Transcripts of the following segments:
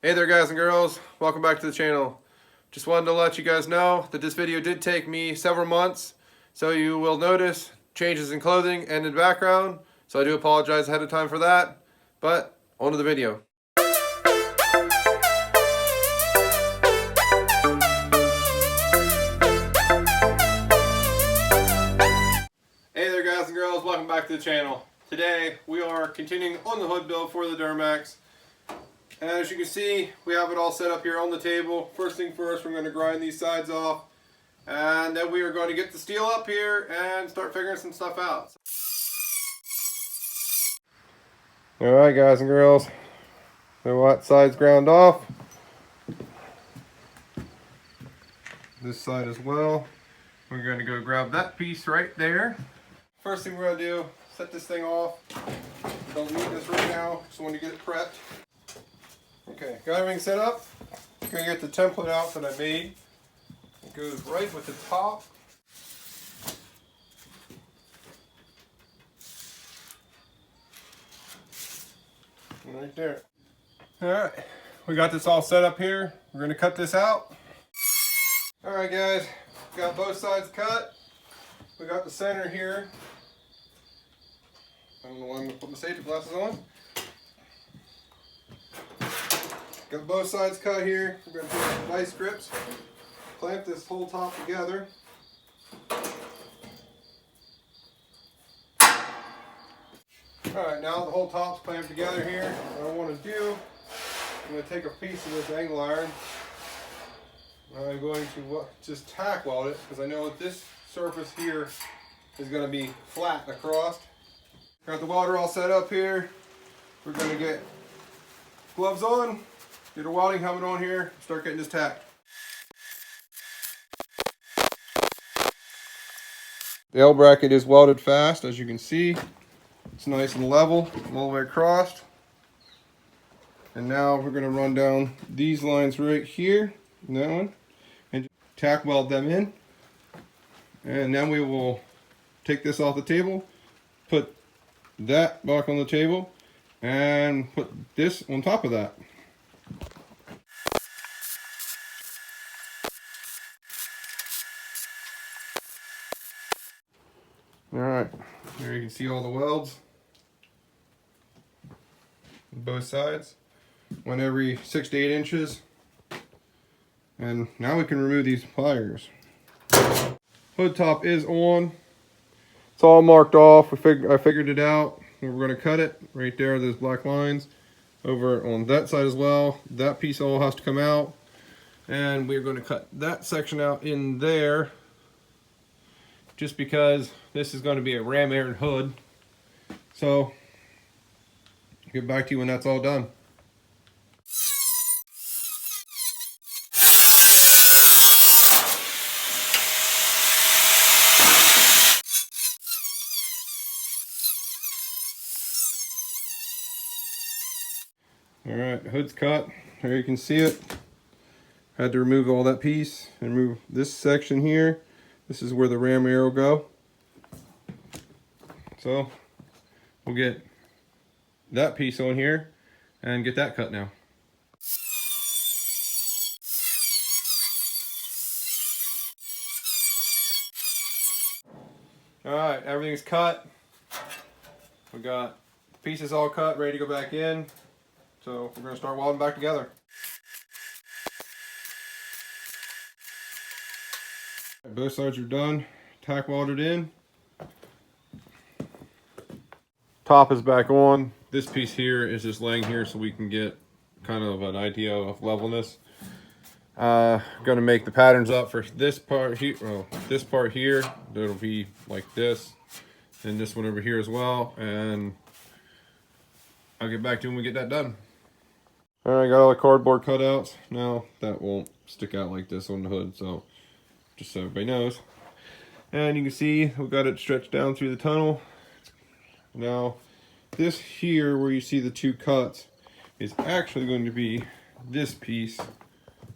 Hey there guys and girls, welcome back to the channel. Just wanted to let you guys know that this video did take me several months, so you will notice changes in clothing and in the background, so I do apologize ahead of time for that, but on to the video. Hey there guys and girls, welcome back to the channel. Today we are continuing on the hood build for the Duramax. And as you can see, we have it all set up here on the table. First thing first, we're going to grind these sides off. And then we are going to get the steel up here and start figuring some stuff out. Alright guys and girls, so what side's ground off. This side as well. We're going to go grab that piece right there. First thing we're going to do, set this thing off. Don't need this right now, just want to get it prepped. Okay, got everything set up. I'm going to get the template out that I made. It goes right with the top. Right there. Alright, we got this all set up here. We're going to cut this out. Alright guys, got both sides cut. We got the center here. I don't know why I'm going to put my safety glasses on. Got both sides cut here. We're going to take some vice grips, clamp this whole top together. Alright, now the whole top's clamped together here. What I want to do, I'm going to take a piece of this angle iron. I'm going to just tack weld it because I know that this surface here is going to be flat across. Got the welder all set up here. We're going to get gloves on. Get a welding helmet on here, start getting this tacked. The L bracket is welded fast, as you can see. It's nice and level all the way across. And now we're going to run down these lines right here, and that one, and tack weld them in. And then we will take this off the table, put that back on the table, and put this on top of that. Alright, here you can see all the welds on both sides. Went every 6 to 8 inches. And now we can remove these pliers. Hood top is on. It's all marked off. I figured it out. We're going to cut it right there, those black lines. Over on that side as well. That piece all has to come out. And we're going to cut that section out in there. Just because this is going to be a ram air hood. So, I'll get back to you when that's all done. Alright, hood's cut. There you can see it. Had to remove all that piece and remove this section here. This is where the ram air will go. So we'll get that piece on here and get that cut now. Alright, everything's cut. We got the pieces all cut, ready to go back in. So we're going to start welding back together. Both sides are done, tack welded in. Top is back on. This piece here is just laying here so we can get kind of an idea of levelness. Going to make the patterns up for this part here. Well, this part here, it'll be like this, and this one over here as well. And I'll get back to you when we get that done. All right, got all the cardboard cutouts. Now that won't stick out like this on the hood, so just so everybody knows. And you can see we got it stretched down through the tunnel. Now this here where you see the two cuts is actually going to be this piece,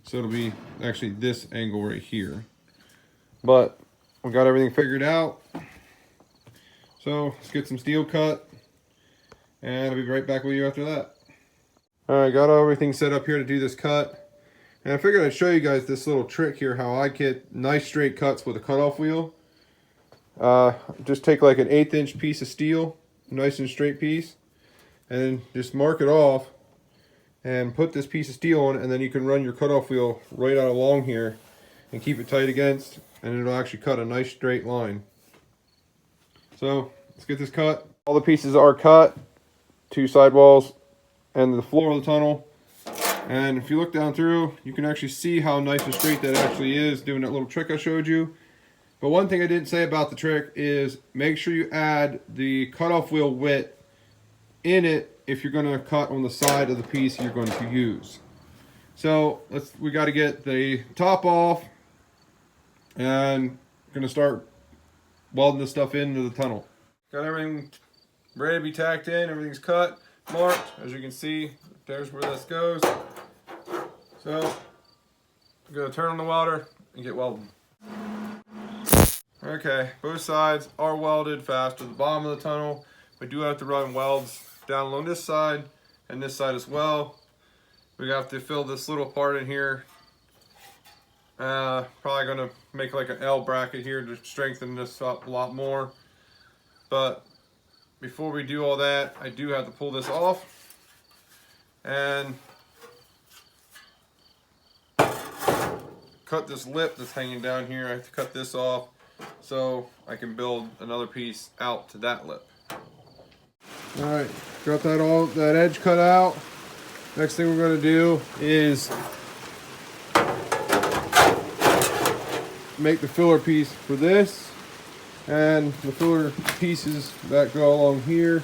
so it'll be actually this angle right here. But we got everything figured out, so let's get some steel cut and I'll be right back with you after that. All right, got everything set up here to do this cut. And I figured I'd show you guys this little trick here, how I get nice straight cuts with a cutoff wheel. Just take like an 1/8 inch piece of steel, nice and straight piece, and just mark it off and put this piece of steel on it, and then you can run your cutoff wheel right out along here and keep it tight against, and it'll actually cut a nice straight line. So let's get this cut. All the pieces are cut, 2 sidewalls and the floor of the tunnel. And if you look down through, you can actually see how nice and straight that actually is, doing that little trick I showed you. But one thing I didn't say about the trick is make sure you add the cutoff wheel width in it if you're going to cut on the side of the piece you're going to use. So we got to get the top off, and we're going to start welding this stuff into the tunnel. Got everything ready to be tacked in, everything's cut, marked. As you can see, there's where this goes. So I'm going to turn on the welder and get welding. Okay, both sides are welded fast to the bottom of the tunnel. We do have to run welds down along this side and this side as well. We have to fill this little part in here. Probably gonna make like an L bracket here to strengthen this up a lot more. But before we do all that, I do have to pull this off and cut this lip that's hanging down here. I have to cut this off so I can build another piece out to that lip. All right, got that edge cut out. Next thing we're going to do is make the filler piece for this, and the filler pieces that go along here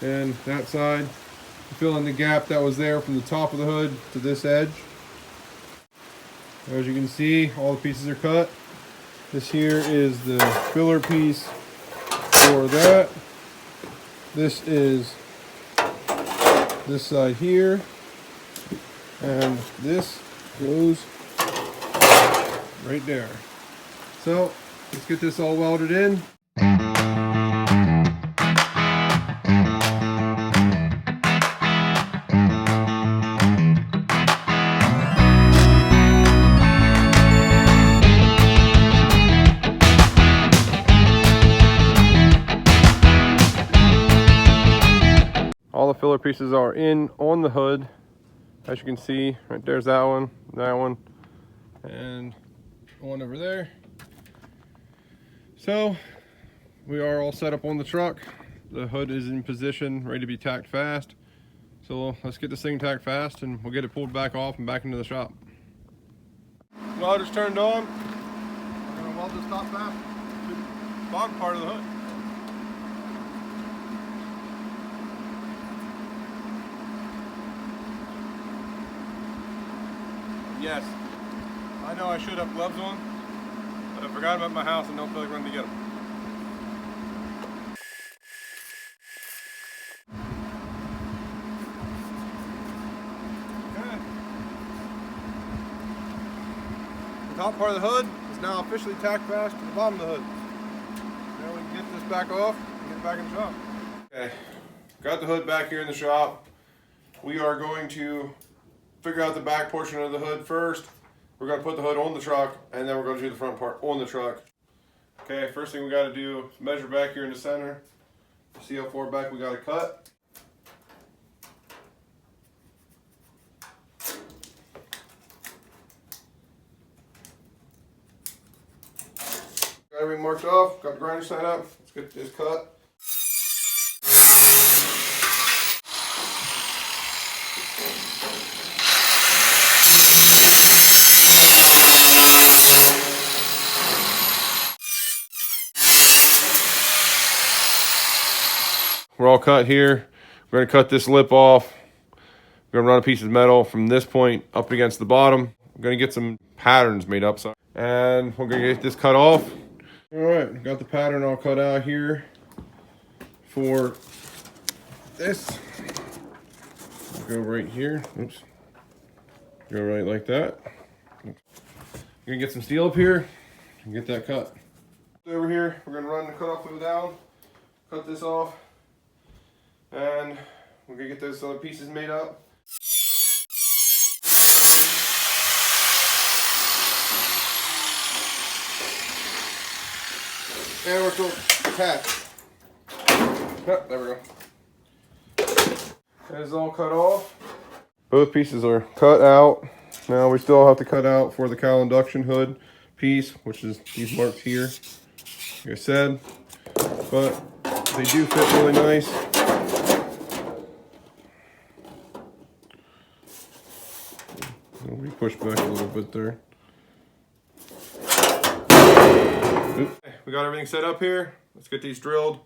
and that side, fill in the gap that was there from the top of the hood to this edge. As you can see, all the pieces are cut. This here is the filler piece for that. This is this side here, and this goes right there. So let's get this all welded in. All the filler pieces are in on the hood. As you can see, right there's that one, and one over there. So we are all set up on the truck. The hood is in position, ready to be tacked fast. So let's get this thing tacked fast and we'll get it pulled back off and back into the shop. Welder's turned on. We're gonna weld this top half to the bottom part of the hood. Yes, I know I should have gloves on, but I forgot about my house and don't feel like running to get them. Okay. The top part of the hood is now officially tacked fast to the bottom of the hood. Now we can get this back off and get it back in the shop. Okay, got the hood back here in the shop. We are going to figure out the back portion of the hood first. We're going to put the hood on the truck, and then we're going to do the front part on the truck. Okay, first thing we got to do is measure back here in the center. See how far back we got to cut. Got everything marked off, got the grinder set up. Let's get this cut. We're all cut here. We're gonna cut this lip off. We're gonna run a piece of metal from this point up against the bottom. We're gonna get some patterns made up, and we're gonna get this cut off. All right, got the pattern all cut out here for this. Go right here. Oops. Go right like that. We're gonna get some steel up here and get that cut. Over here, we're gonna run the cutoff wheel down, cut this off, and we're gonna get those other pieces made up. And we're still attached. Oh, there we go. That is all cut off. Both pieces are cut out. Now we still have to cut out for the cowl induction hood piece, which is these marks here, like I said. But they do fit really nice. We push back a little bit there. Oops. We got everything set up here. Let's get these drilled.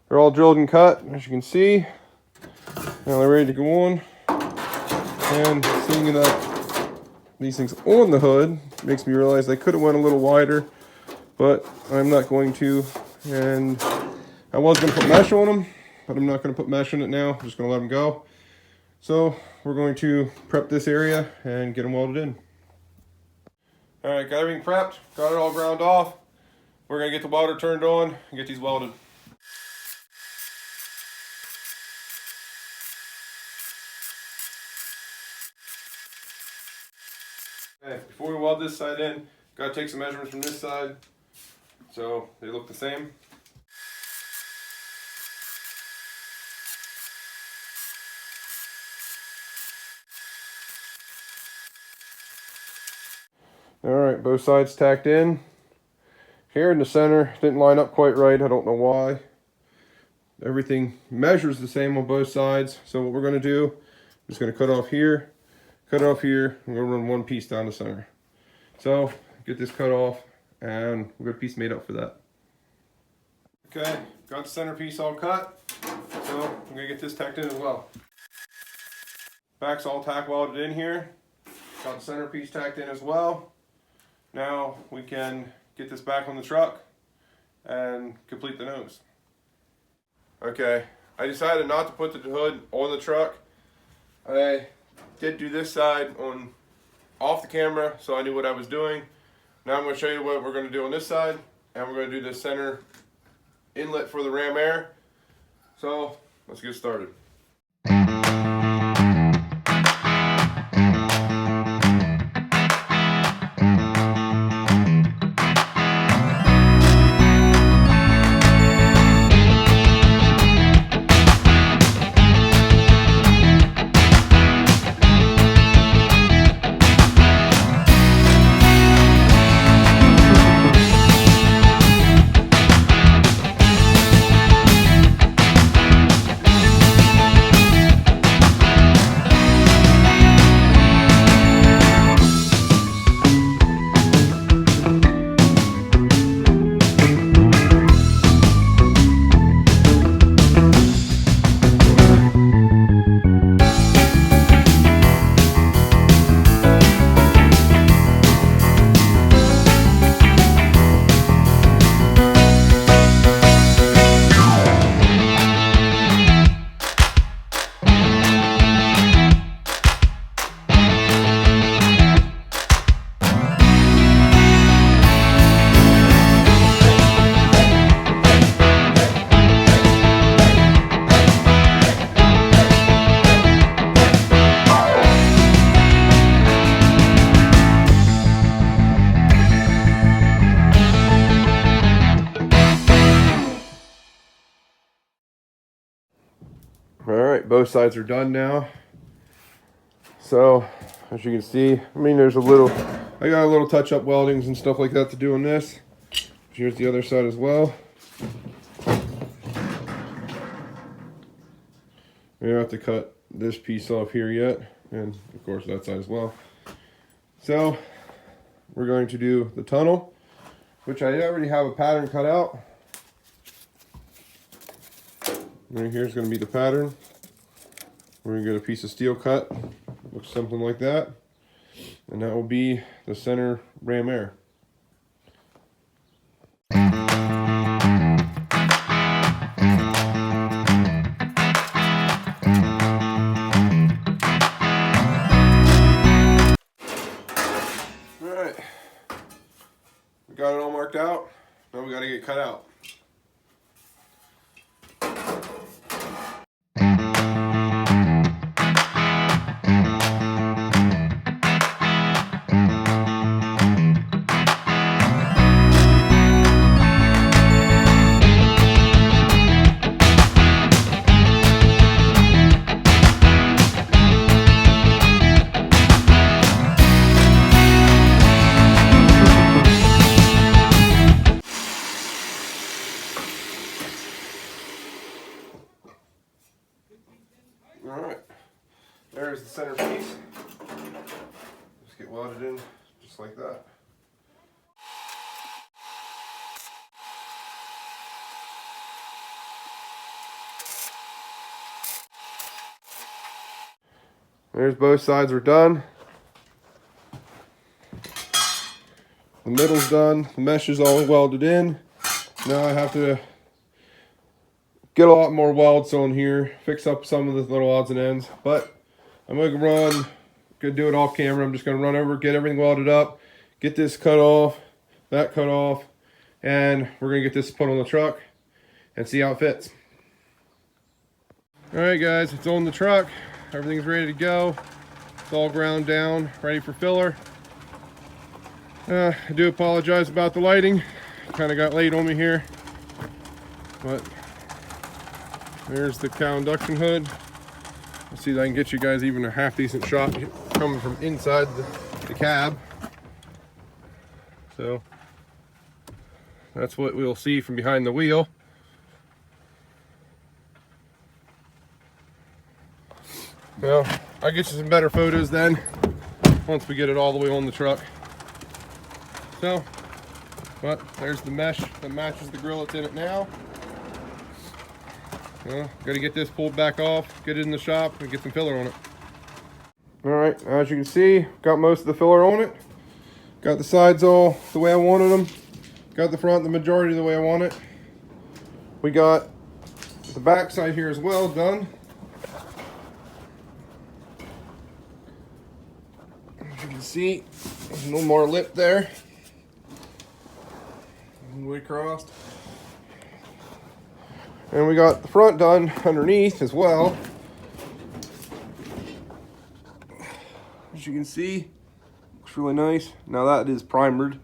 They're all drilled and cut, as you can see. Now they're ready to go on. And seeing that these things on the hood makes me realize they could have went a little wider, but I'm not going to. And I was going to put mesh on them, but I'm not going to put mesh on it now. I'm just going to let them go. So we're going to prep this area and get them welded in. All right, got everything prepped, got it all ground off. We're going to get the welder turned on and get these welded. Okay, before we weld this side in, got to take some measurements from this side so they look the same. Alright, both sides tacked in. Here in the center, didn't line up quite right, I don't know why. Everything measures the same on both sides, so what we're going to do, I'm just going to cut off here, and we're going to run one piece down the center. So, get this cut off, and we've got a piece made up for that. Okay, got the center piece all cut, so I'm going to get this tacked in as well. Back's all tack welded in here, got the center piece tacked in as well. Now we can get this back on the truck and complete the nose. Okay, I decided not to put the hood on the truck. I did do this side off the camera, so I knew what I was doing. Now I'm going to show you what we're going to do on this side, and we're going to do the center inlet for the ram air. So let's get started. Alright, both sides are done now. So, as you can see, I mean, I got a little touch-up weldings and stuff like that to do on this. Here's the other side as well. We don't have to cut this piece off here yet, and of course that side as well. So, we're going to do the tunnel, which I already have a pattern cut out. Right here's going to be the pattern. We're going to get a piece of steel cut, looks something like that, and that will be the center ram air. Alright, we got it all marked out, now we got to get cut out. just get welded in just like that. There's both sides are done. The middle's done. The mesh is all welded in. Now I have to get a lot more welds on here, fix up some of the little odds and ends. But I'm gonna do it off camera. I'm just gonna run over, get everything welded up, get this cut off, that cut off, and we're gonna get this put on the truck and see how it fits. All right, guys, it's on the truck. Everything's ready to go. It's all ground down, ready for filler. I do apologize about the lighting. Kind of got late on me here, but there's the cowl induction hood. Let's see if I can get you guys even a half decent shot coming from inside the cab. So that's what we'll see from behind the wheel. Well, I'll get you some better photos then once we get it all the way on the truck. So, but there's the mesh that matches the grill that's in it now. Well, gotta get this pulled back off, get it in the shop, and get some filler on it. All right, as you can see, got most of the filler on it. Got the sides all the way I wanted them. Got the front the majority of the way I want it. We got the back side here as well done. As you can see, there's no more lip there. We crossed. And we got the front done underneath as well. As you can see, looks really nice. Now that is primered.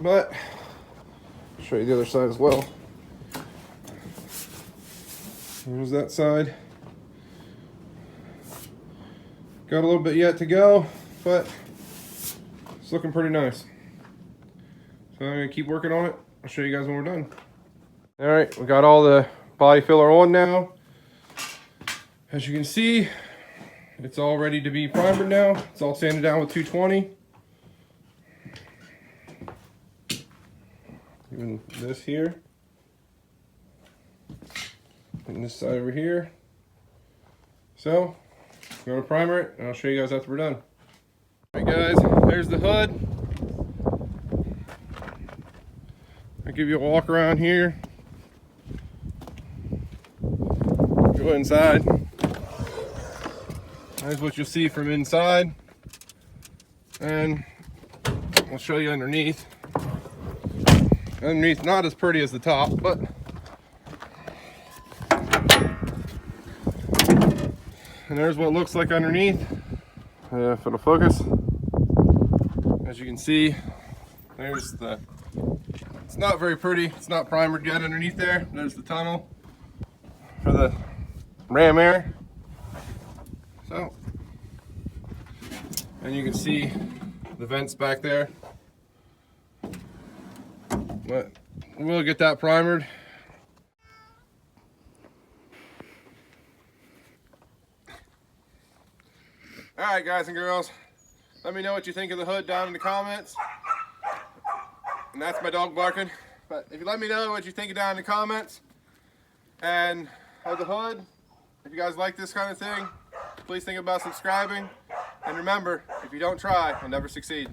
But I'll show you the other side as well. Here's that side. Got a little bit yet to go, but it's looking pretty nice. So I'm gonna keep working on it. I'll show you guys when we're done. All right, we got all the body filler on now. As you can see, it's all ready to be primered now. It's all sanded down with 220. Even this here. And this side over here. So, I'm gonna primer it, and I'll show you guys after we're done. All right, guys, there's the hood. I'll give you a walk around here. Go inside. There's what you'll see from inside. And I'll show you underneath. Underneath, not as pretty as the top, but and there's what it looks like underneath. If it'll focus. As you can see, there's the, it's not very pretty. It's not primered yet underneath there. There's the tunnel for the ram air. So, and you can see the vents back there. But we'll get that primered. Alright, guys and girls, let me know what you think of the hood down in the comments. And that's my dog barking. But if you let me know what you think down in the comments and of the hood, if you guys like this kind of thing, please think about subscribing. And remember, if you don't try, you'll never succeed.